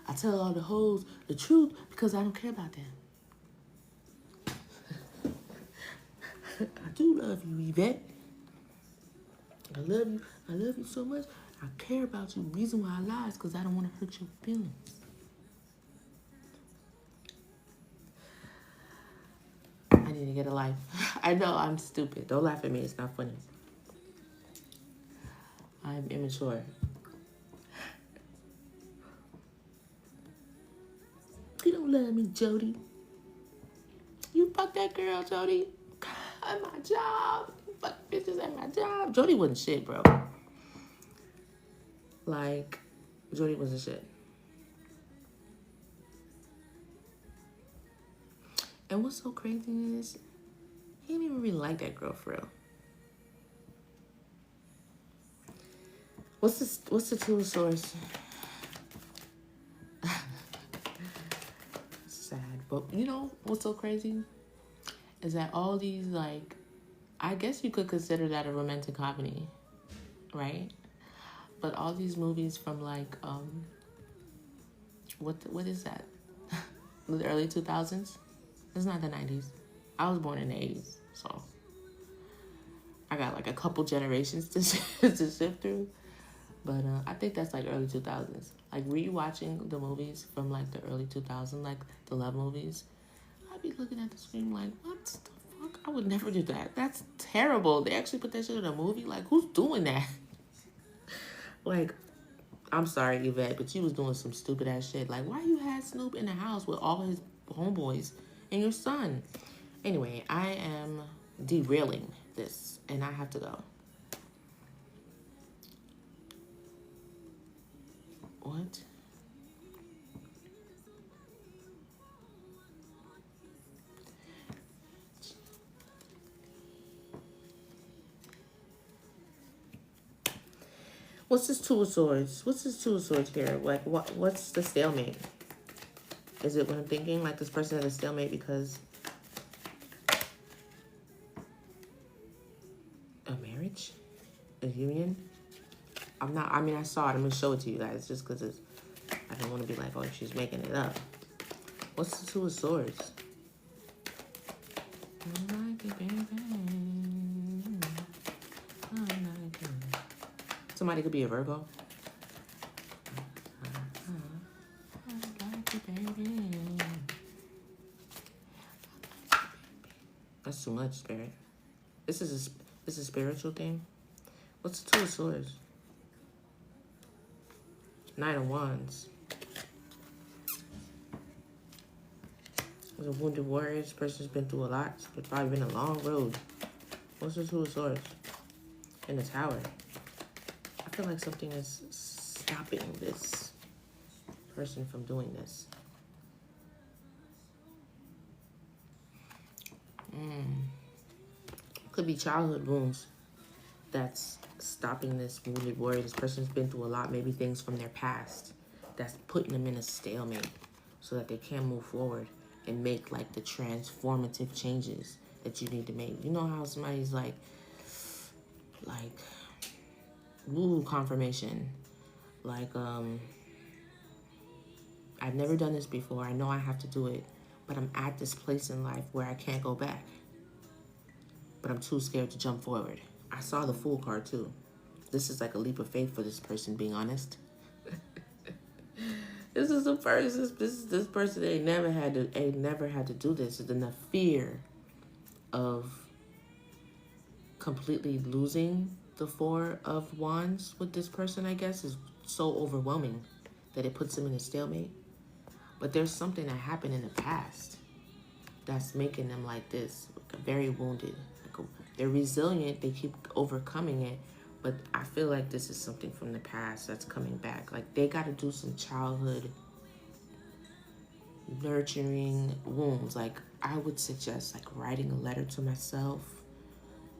I tell all the hoes the truth because I don't care about them. I do love you, Yvette. I love you. I love you so much. I care about you. The reason why I lie is because I don't want to hurt your feelings. I need to get a life. I know I'm stupid. Don't laugh at me. It's not funny. I'm immature. You don't love me, Jody. You fuck that girl, Jody. At my job. You fuck bitches at my job. Jody wasn't shit, bro. Like, Jody wasn't shit. And what's so crazy is he didn't even really like that girl for real. What's the Two of Swords? Sad, but you know what's so crazy is that all these, like, I guess you could consider that a romantic comedy, right? But all these movies from like what is that? The early 2000s? It's not the 90s. I was born in the 80s, so I got like a couple generations to to sift through. But I think that's like early 2000s. Like rewatching the movies from like the early 2000s, like the love movies, I'd be looking at the screen like, what the fuck? I would never do that. That's terrible. They actually put that shit in a movie? Like, who's doing that? Like, I'm sorry, Yvette, but you was doing some stupid ass shit. Like, why you had Snoop in the house with all his homeboys and your son? Anyway, I am derailing this, and I have to go. What? What's this Two of Swords? What's this Two of Swords here? Like, what's the stalemate? Is it what I'm thinking? Like, this person had a stalemate because a marriage? A union? I'm not, I mean, I saw it. I'm going to show it to you guys just because it's, I don't want to be like, oh, she's making it up. What's the Two of Swords? I like it, baby. I like it. Somebody could be a Virgo. I like it, baby. That's too much, Spirit. This is a spiritual thing. What's the Two of Swords? Knight of Wands. There's a wounded warrior. This person's been through a lot. It's probably been a long road. What's the Two of Swords? In the Tower. I feel like something is stopping this person from doing this. Could be childhood wounds that's stopping this wounded warrior. This person's been through a lot, maybe things from their past that's putting them in a stalemate so that they can't move forward and make like the transformative changes that you need to make. You know how somebody's like woo, confirmation. Like, I've never done this before. I know I have to do it, but I'm at this place in life where I can't go back. But I'm too scared to jump forward. I saw the Fool card too. This is like a leap of faith for this person, being honest. This is the first. This person ain't never had to do this. And the fear of completely losing the Four of Wands with this person, I guess, is so overwhelming that it puts them in a stalemate. But there's something that happened in the past that's making them like this, very wounded. They're resilient. They keep overcoming it. But I feel like this is something from the past that's coming back. Like, they got to do some childhood nurturing wounds. Like, I would suggest like writing a letter to myself,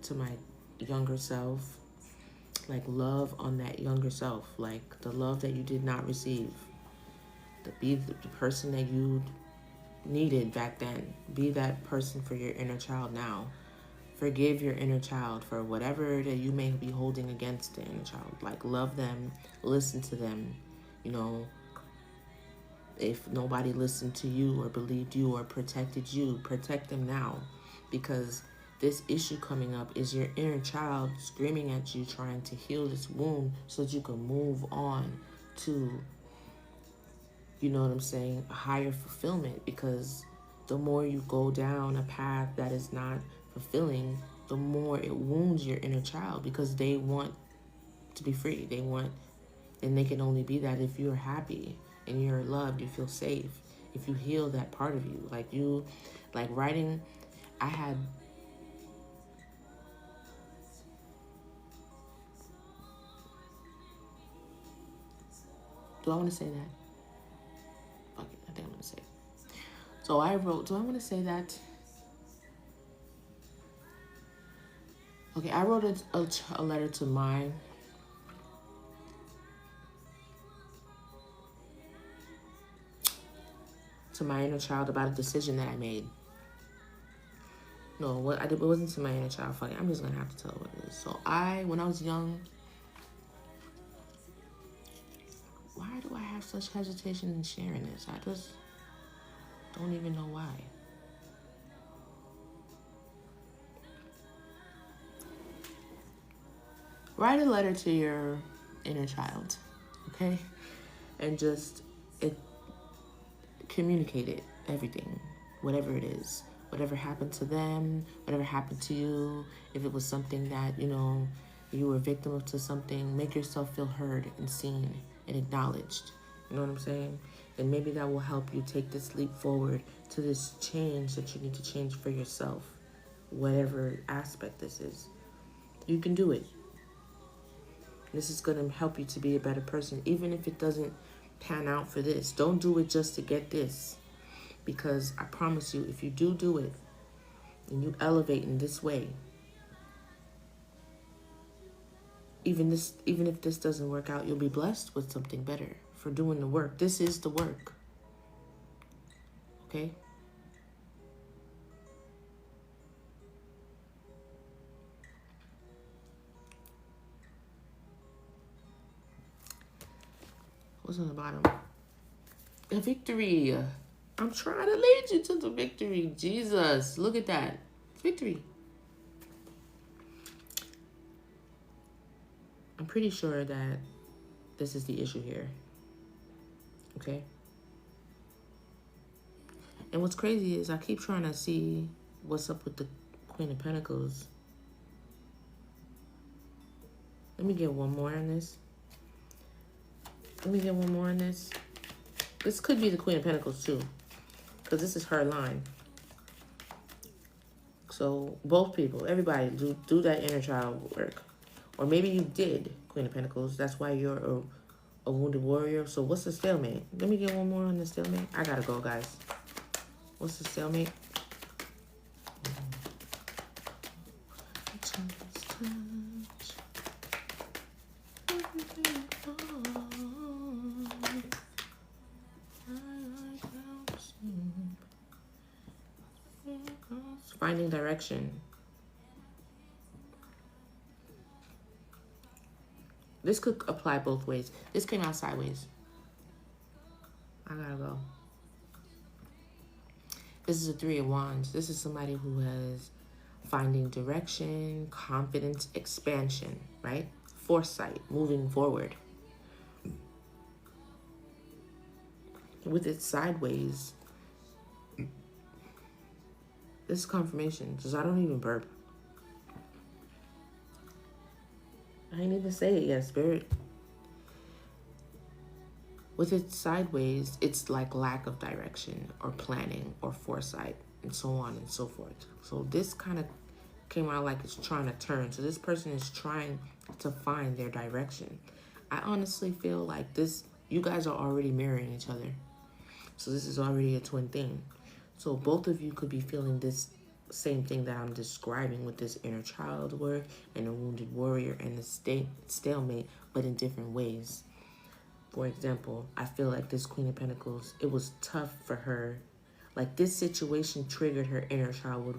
to my younger self. Like, love on that younger self. Like, the love that you did not receive. Be the person that you needed back then. Be that person for your inner child now. Forgive your inner child for whatever that you may be holding against the inner child. Like, love them, listen to them. You know, if nobody listened to you or believed you or protected you, protect them now. Because this issue coming up is your inner child screaming at you, trying to heal this wound so that you can move on to, you know what I'm saying, a higher fulfillment. Because the more you go down a path that is not fulfilling, the more it wounds your inner child, because they want to be free. They want, and they can only be that if you're happy and you're loved, you feel safe. If you heal that part of you, like writing, I had, do I want to say that? Okay, I think I'm going to say it. So I wrote, do I want to say that? Okay, I wrote a letter to my to my inner child about a decision that I made. No, what I did, it wasn't to my inner child. Fuck it, I'm just gonna have to tell what it is. So when I was young, why do I have such hesitation in sharing this? I just don't even know why. Write a letter to your inner child, okay? And just communicate it, everything, whatever it is. Whatever happened to them, whatever happened to you, if it was something that, you were a victim of to something, make yourself feel heard and seen and acknowledged. You know what I'm saying? And maybe that will help you take this leap forward to this change that you need to change for yourself, whatever aspect this is. You can do it. This is going to help you to be a better person, even if it doesn't pan out for this. Don't do it just to get this. Because I promise you, if you do it, and you elevate in this way, even if this doesn't work out, you'll be blessed with something better for doing the work. This is the work. Okay? What's on the bottom? A victory. I'm trying to lead you to the victory. Jesus, look at that. Victory. I'm pretty sure that this is the issue here. Okay? And what's crazy is I keep trying to see what's up with the Queen of Pentacles. Let me get one more on this. This could be the Queen of Pentacles too, because this is her line. So both people, everybody, do that inner child work. Or maybe you did, Queen of Pentacles. That's why you're a wounded warrior. So what's the stalemate? Let me get one more on the stalemate. I gotta go, guys. What's the stalemate? Finding direction. This could apply both ways. This came out sideways. I gotta go. This is a 3 of Wands. This is somebody who has finding direction, confidence, expansion, right? Foresight, moving forward. With it sideways, this is confirmation, because I don't even burp. I ain't even say it yet, Spirit. With it sideways, it's like lack of direction or planning or foresight and so on and so forth. So this kind of came out like it's trying to turn. So this person is trying to find their direction. I honestly feel like this, you guys are already mirroring each other. So this is already a twin thing. So both of you could be feeling this same thing that I'm describing with this inner child work and a wounded warrior and the stalemate, but in different ways. For example, I feel like this Queen of Pentacles, it was tough for her. Like this situation triggered her inner child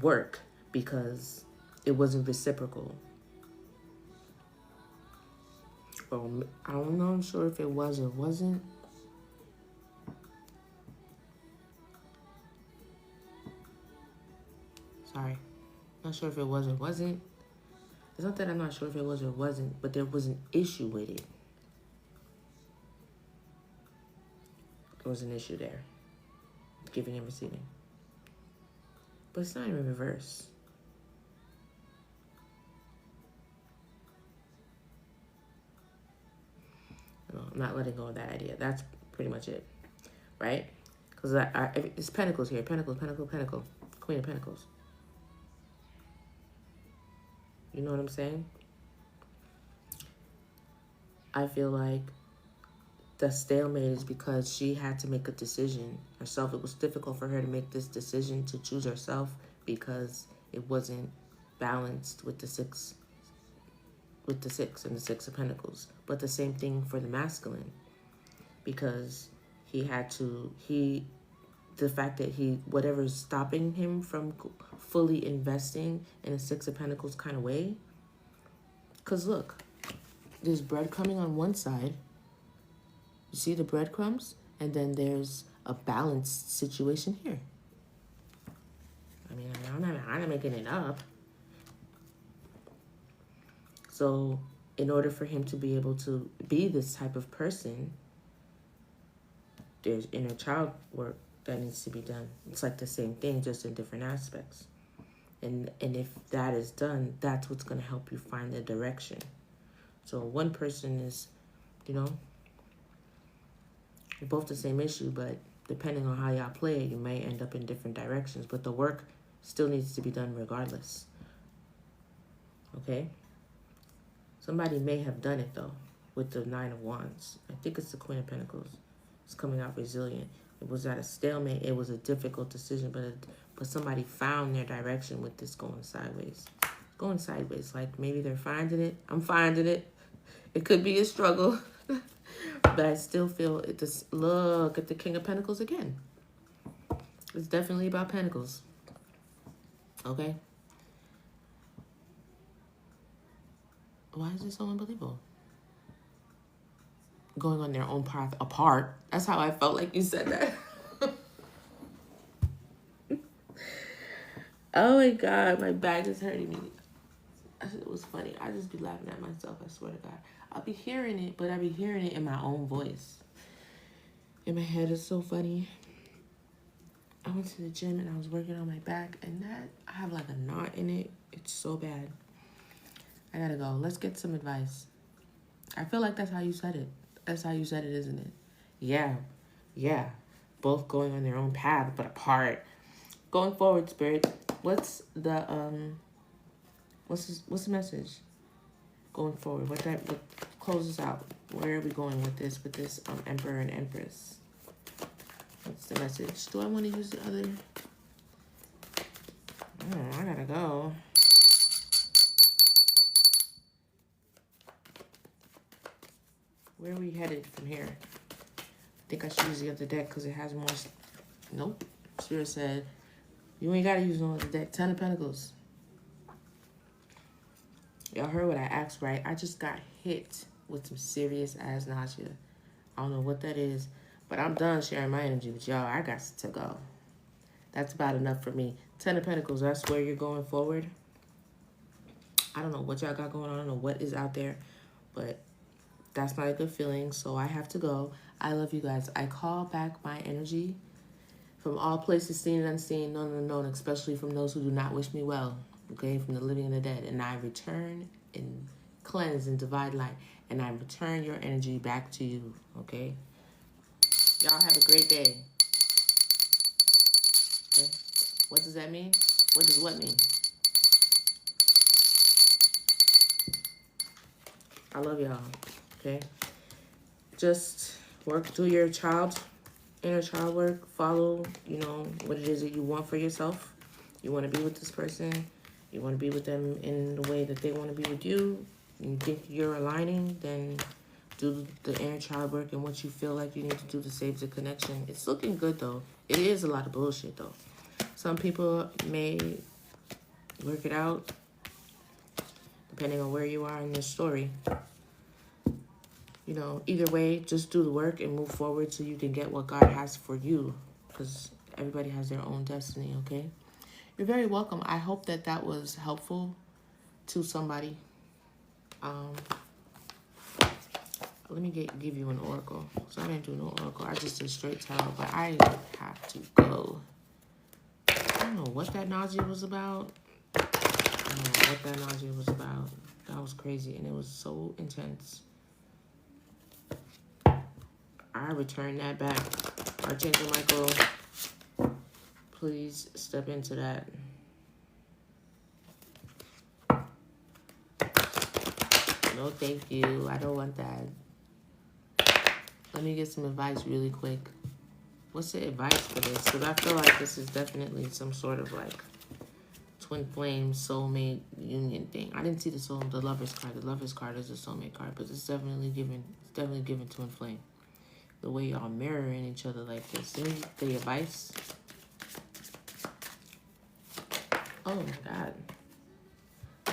work because it wasn't reciprocal. Well, I don't know, I'm sure if it was or wasn't. Sorry. Not sure if it was or wasn't. It's not that I'm not sure if it was or wasn't, but there was an issue with it. There was an issue there. Giving and receiving. But it's not in reverse. No, I'm not letting go of that idea. That's pretty much it. Right? Because it's Pentacles here. Pentacle, Pentacle, Pentacle. Queen of Pentacles. You know what I'm saying? I feel like the stalemate is because she had to make a decision herself. It was difficult for her to make this decision to choose herself because it wasn't balanced with the six and the 6 of Pentacles. But the same thing for the masculine, because the fact that whatever's stopping him from fully investing in a Six of Pentacles kind of way. Because look, there's breadcrumbing on one side. You see the breadcrumbs? And then there's a balanced situation here. I mean, I'm not making it up. So in order for him to be able to be this type of person, there's inner child work that needs to be done. It's like the same thing, just in different aspects. And if that is done, that's what's going to help you find the direction. So one person is, you're both the same issue, but depending on how y'all play it, you may end up in different directions. But the work still needs to be done regardless. Okay? Somebody may have done it, though, with the Nine of Wands. I think it's the Queen of Pentacles. It's coming out resilient. It was at a stalemate. It was a difficult decision, but somebody found their direction with this going sideways. Going sideways, like maybe they're finding it. I'm finding it. It could be a struggle, but I still feel it. Just look at the King of Pentacles again. It's definitely about Pentacles. Okay? Why is this so unbelievable? Going on their own path apart. That's how I felt like you said that. Oh my God, my back is hurting me. It was funny. I just be laughing at myself, I swear to God. I'll be hearing it, but I'll be hearing it in my own voice. In my head, it's so funny. I went to the gym and I was working on my back, and I have like a knot in it. It's so bad. I gotta go. Let's get some advice. I feel like that's how you said it. That's how you said it, isn't it? Yeah. Both going on their own path, but apart. Going forward, Spirit. What's the message? Going forward. What closes out? Where are we going with this Emperor and Empress? What's the message? Do I want to use the other? I gotta go. Where are we headed from here? I think I should use the other deck because it has more. Nope. Spirit said, you ain't gotta use no other deck. 10 of Pentacles. Y'all heard what I asked, right? I just got hit with some serious ass nausea. I don't know what that is, but I'm done sharing my energy with y'all. I got to go. That's about enough for me. 10 of Pentacles, that's where you're going forward. I don't know what y'all got going on. I don't know what is out there, but that's not a good feeling, so I have to go. I love you guys. I call back my energy from all places seen and unseen, known and unknown, especially from those who do not wish me well, okay, from the living and the dead. And I return and cleanse and divide light, and I return your energy back to you, okay? Y'all have a great day. Okay? What does that mean? What does what mean? I love y'all, okay? Just work through your inner child work. Follow, what it is that you want for yourself. You want to be with this person. You want to be with them in the way that they want to be with you. You think you're aligning, then do the inner child work and what you feel like you need to do to save the connection. It's looking good, though. It is a lot of bullshit, though. Some people may work it out depending on where you are in this story. Either way, just do the work and move forward so you can get what God has for you, because everybody has their own destiny, okay? You're very welcome. I hope that was helpful to somebody. Let me give you an oracle. So I didn't do no oracle. I just did straight tarot, but I have to go. I don't know what that nausea was about. That was crazy, and it was so intense. I return that back. Archangel Michael, please step into that. No, thank you. I don't want that. Let me get some advice really quick. What's the advice for this? Because I feel like this is definitely some sort of like twin flame soulmate union thing. I didn't see the Lover's card. The Lover's card is a soulmate card, but it's definitely given twin flame. The way y'all mirroring each other like this. Any the advice? Oh my God.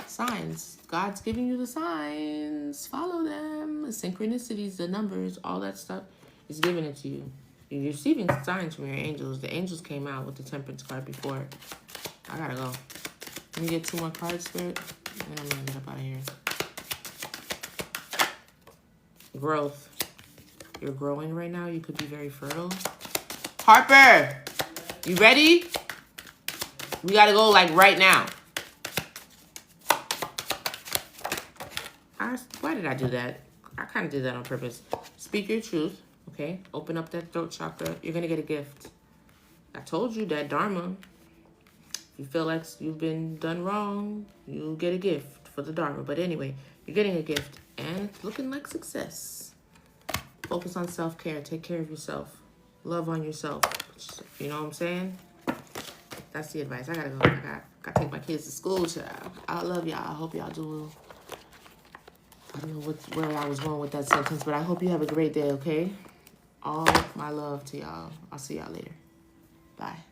Signs. God's giving you the signs. Follow them. The synchronicities, the numbers, all that stuff is giving it to you. You're receiving signs from your angels. The angels came out with the Temperance card before. I gotta go. Let me get 2 more cards, Spirit. And I'm gonna get up out of here. Growth. You're growing right now. You could be very fertile. Harper, you ready? We gotta go like right now. Why did I do that? I kind of did that on purpose. Speak your truth, okay? Open up that throat chakra. You're gonna get a gift. I told you that Dharma. If you feel like you've been done wrong, you'll get a gift for the Dharma. But anyway, you're getting a gift, and it's looking like success. Focus on self-care. Take care of yourself. Love on yourself. You know what I'm saying? That's the advice. I gotta go. I gotta take my kids to school, child. I love y'all. I hope y'all do. I don't know where I was going with that sentence, but I hope you have a great day, okay? All my love to y'all. I'll see y'all later. Bye.